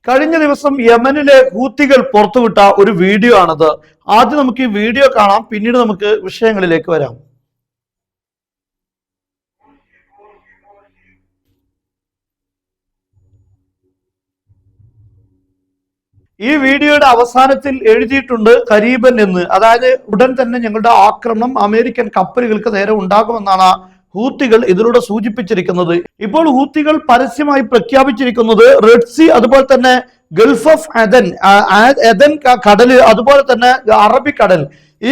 കഴിഞ്ഞ ദിവസം യമനിലെ ഹൂത്തികൾ പുറത്തുവിട്ട ഒരു വീഡിയോ ആണത്. ആദ്യം നമുക്ക് ഈ വീഡിയോ കാണാം, പിന്നീട് നമുക്ക് വിഷയങ്ങളിലേക്ക് വരാം. ഈ വീഡിയോയുടെ അവസാനത്തിൽ എഴുതിയിട്ടുണ്ട് കരീബൻ എന്ന്, അതായത് ഉടൻ തന്നെ ഞങ്ങളുടെ ആക്രമണം അമേരിക്കൻ കപ്പലുകൾക്ക് നേരെ ഉണ്ടാകുമെന്നാണ് ഹൂത്തികൾ ഇതിലൂടെ സൂചിപ്പിച്ചിരിക്കുന്നത്. ഇപ്പോൾ ഹൂത്തികൾ പരസ്യമായി പ്രഖ്യാപിച്ചിരിക്കുന്നത് റെഡ് സീ, അതുപോലെ തന്നെ ഗൾഫ് ഓഫ് എദൻ കടല്, അതുപോലെ തന്നെ അറബിക്കടൽ,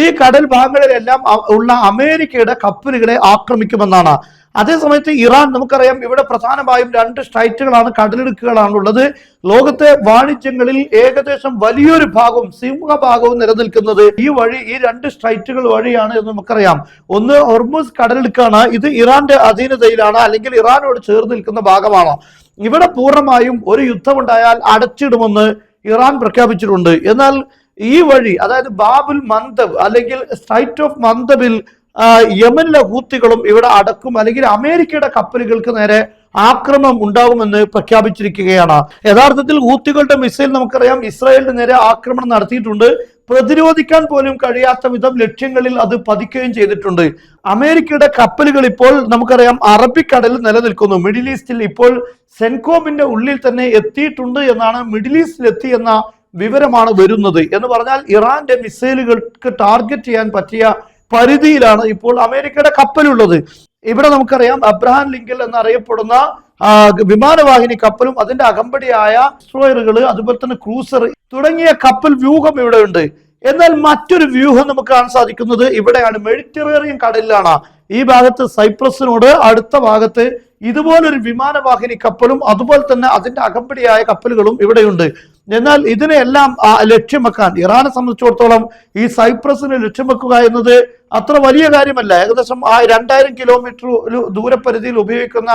ഈ കടൽ ഭാഗങ്ങളിലെല്ലാം ഉള്ള അമേരിക്കയുടെ കപ്പലുകളെ ആക്രമിക്കുമെന്നാണ്. അതേസമയത്ത് ഇറാൻ, നമുക്കറിയാം ഇവിടെ പ്രധാനമായും 2 സ്ട്രൈറ്റുകളാണ്, കടലിടുക്കുകളാണുള്ളത്. ലോകത്തെ വാണിജ്യങ്ങളിൽ ഏകദേശം വലിയൊരു ഭാഗവും സിംഹഭാഗവും നിലനിൽക്കുന്നത് ഈ 2 സ്ട്രൈറ്റുകൾ വഴിയാണ് എന്ന് നമുക്കറിയാം. ഒന്ന് ഹോർമുസ് കടലിടുക്കാണ്, ഇത് ഇറാന്റെ അധീനതയിലാണ്, അല്ലെങ്കിൽ ഇറാനോട് ചേർന്ന് നിൽക്കുന്ന ഭാഗമാണ്. ഇവിടെ പൂർണ്ണമായും ഒരു യുദ്ധമുണ്ടായാൽ അടച്ചിടുമെന്ന് ഇറാൻ പ്രഖ്യാപിച്ചിട്ടുണ്ട്. എന്നാൽ ഈ വഴി, അതായത് ബാബുൽ മന്ദബ് അല്ലെങ്കിൽ സ്ട്രൈറ്റ് ഓഫ് മന്ദബിൽ യമനിലെ ഹൂത്തികളും ഇവിടെ അടക്കും, അല്ലെങ്കിൽ അമേരിക്കയുടെ കപ്പലുകൾക്ക് നേരെ ആക്രമണം ഉണ്ടാകുമെന്ന് പ്രഖ്യാപിച്ചിരിക്കുകയാണ്. യഥാർത്ഥത്തിൽ ഹൂത്തികളുടെ മിസൈൽ നമുക്കറിയാം ഇസ്രായേലിന് നേരെ ആക്രമണം നടത്തിയിട്ടുണ്ട്. പ്രതിരോധിക്കാൻ പോലും കഴിയാത്ത വിധം ലക്ഷ്യങ്ങളിൽ അത് പതിക്കുകയും ചെയ്തിട്ടുണ്ട്. അമേരിക്കയുടെ കപ്പലുകൾ ഇപ്പോൾ നമുക്കറിയാം അറബിക്കടലിൽ നിലനിൽക്കുന്നു. മിഡിൽ ഈസ്റ്റിൽ ഇപ്പോൾ സെൻകോമിന്റെ ഉള്ളിൽ തന്നെ എത്തിയിട്ടുണ്ട് എന്നാണ്, മിഡിൽ ഈസ്റ്റിൽ എത്തി എന്ന വിവരമാണ് വരുന്നത്. എന്ന് പറഞ്ഞാൽ ഇറാന്റെ മിസൈലുകൾക്ക് ടാർഗറ്റ് ചെയ്യാൻ പറ്റിയ പരിധിയിലാണ് ഇപ്പോൾ അമേരിക്കയുടെ കപ്പലുള്ളത്. ഇവിടെ നമുക്കറിയാം അബ്രഹാം ലിങ്കൻ എന്നറിയപ്പെടുന്ന വിമാനവാഹിനി കപ്പലും അതിന്റെ അകമ്പടിയായ ഡിസ്ട്രോയറുകൾ, അതുപോലെ തന്നെ ക്രൂസർ തുടങ്ങിയ കപ്പൽ വ്യൂഹം ഇവിടെ ഉണ്ട്. എന്നാൽ മറ്റൊരു വ്യൂഹം നമുക്ക് കാണാൻ സാധിക്കുന്നത് ഇവിടെയാണ്, മെഡിറ്ററേനിയൻ കടലിലാണ്. ഈ ഭാഗത്ത് സൈപ്രസിനോട് അടുത്ത ഭാഗത്ത് ഇതുപോലൊരു വിമാനവാഹിനി കപ്പലും അതുപോലെ തന്നെ അതിന്റെ അകമ്പടിയായ കപ്പലുകളും ഇവിടെയുണ്ട്. എന്നാൽ ഇതിനെല്ലാം ലക്ഷ്യം വെക്കാൻ ഇറാനെ സംബന്ധിച്ചിടത്തോളം ഈ സൈപ്രസിനെ ലക്ഷ്യം വെക്കുക എന്നത് അത്ര വലിയ കാര്യമല്ല. ഏകദേശം 2000 കിലോമീറ്റർ ദൂരപരിധിയിൽ ഉപയോഗിക്കുന്ന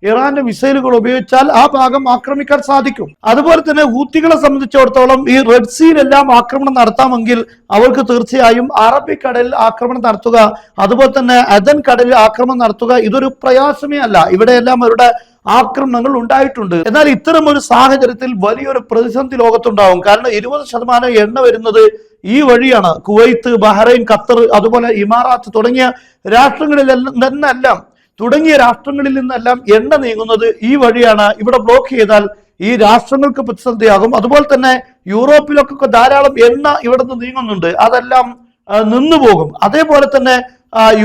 ഇറാന്റെ മിസൈലുകൾ ഉപയോഗിച്ചാൽ ആ ഭാഗം ആക്രമിക്കാൻ സാധിക്കും. അതുപോലെ തന്നെ ഹൂത്തികളെ സംബന്ധിച്ചിടത്തോളം ഈ റെഡ് സീയിലെല്ലാം ആക്രമണം നടത്താമെങ്കിൽ അവർക്ക് തീർച്ചയായും അറബിക്കടലിൽ ആക്രമണം നടത്തുക, അതുപോലെ തന്നെ അദൻ കടലിൽ ആക്രമണം നടത്തുക ഇതൊരു പ്രയാസമേ അല്ല. ഇവിടെയെല്ലാം അവരുടെ ആക്രമണങ്ങൾ ഉണ്ടായിട്ടുണ്ട്. എന്നാൽ ഇത്തരം ഒരു സാഹചര്യത്തിൽ വലിയൊരു പ്രതിസന്ധി ലോകത്തുണ്ടാവും. കാരണം 20% എണ്ണ വരുന്നത് ഈ വഴിയാണ്. കുവൈത്ത്, ബഹ്റൈൻ, ഖത്തർ, അതുപോലെ ഇമാറാത്ത് തുടങ്ങിയ രാഷ്ട്രങ്ങളിൽ നിന്നെല്ലാം എണ്ണ നീങ്ങുന്നത് ഈ വഴിയാണ്. ഇവിടെ ബ്ലോക്ക് ചെയ്താൽ ഈ രാഷ്ട്രങ്ങൾക്ക് പ്രതിസന്ധിയാകും. അതുപോലെ തന്നെ യൂറോപ്പിലൊക്കെ ധാരാളം എണ്ണ ഇവിടെ നിന്ന് നീങ്ങുന്നുണ്ട്, അതെല്ലാം നിന്നുപോകും. അതേപോലെ തന്നെ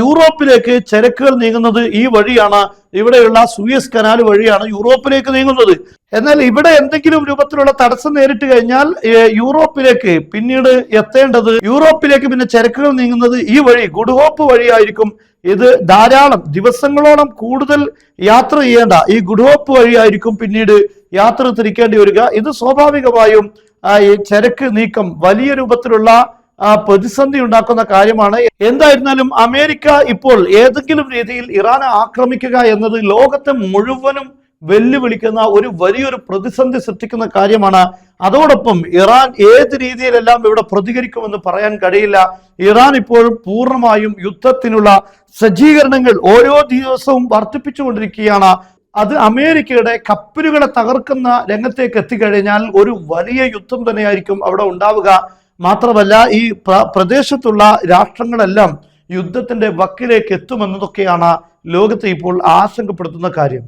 യൂറോപ്പിലേക്ക് ചരക്കുകൾ നീങ്ങുന്നത് ഈ വഴിയാണ്. ഇവിടെയുള്ള സൂയസ് കനാൽ വഴിയാണ് യൂറോപ്പിലേക്ക് നീങ്ങുന്നത്. എന്നാൽ ഇവിടെ എന്തെങ്കിലും രൂപത്തിലുള്ള തടസ്സം നേരിട്ട് കഴിഞ്ഞാൽ യൂറോപ്പിലേക്ക് പിന്നീട് എത്തേണ്ടത്, യൂറോപ്പിലേക്ക് പിന്നെ ചരക്കുകൾ നീങ്ങുന്നത് ഈ വഴി, ഗുഡ് ഹോപ്പ് വഴിയായിരിക്കും. ഇത് ധാരാളം ദിവസങ്ങളോളം കൂടുതൽ യാത്ര ചെയ്യേണ്ട ഈ ഗുഡ് ഹോപ്പ് വഴിയായിരിക്കും പിന്നീട് യാത്ര തിരിക്കേണ്ടി വരിക. ഇത് സ്വാഭാവികമായും ഈ ചരക്ക് നീക്കം വലിയ രൂപത്തിലുള്ള പ്രതിസന്ധി ഉണ്ടാക്കുന്ന കാര്യമാണ്. എന്തായിരുന്നാലും അമേരിക്ക ഇപ്പോൾ ഏതെങ്കിലും രീതിയിൽ ഇറാനെ ആക്രമിക്കുക എന്നത് ലോകത്തെ മുഴുവനും വെല്ലുവിളിക്കുന്ന ഒരു വലിയൊരു പ്രതിസന്ധി സൃഷ്ടിക്കുന്ന കാര്യമാണ്. അതോടൊപ്പം ഇറാൻ ഏത് രീതിയിലെല്ലാം ഇവിടെ പ്രതികരിക്കുമെന്ന് പറയാൻ കഴിയില്ല. ഇറാൻ ഇപ്പോൾ പൂർണ്ണമായും യുദ്ധത്തിനുള്ള സജ്ജീകരണങ്ങൾ ഓരോ ദിവസവും വർദ്ധിപ്പിച്ചുകൊണ്ടിരിക്കുകയാണ്. അത് അമേരിക്കയുടെ കപ്പലുകളെ തകർക്കുന്ന രംഗത്തേക്ക് എത്തിക്കഴിഞ്ഞാൽ ഒരു വലിയ യുദ്ധം തന്നെയായിരിക്കും അവിടെ ഉണ്ടാവുക. മാത്രമല്ല ഈ പ്രദേശത്തുള്ള രാഷ്ട്രങ്ങളെല്ലാം യുദ്ധത്തിന്റെ വക്കിലേക്ക് എത്തുമെന്നതൊക്കെയാണ് ലോകത്തെ ഇപ്പോൾ ആശങ്കപ്പെടുത്തുന്ന കാര്യം.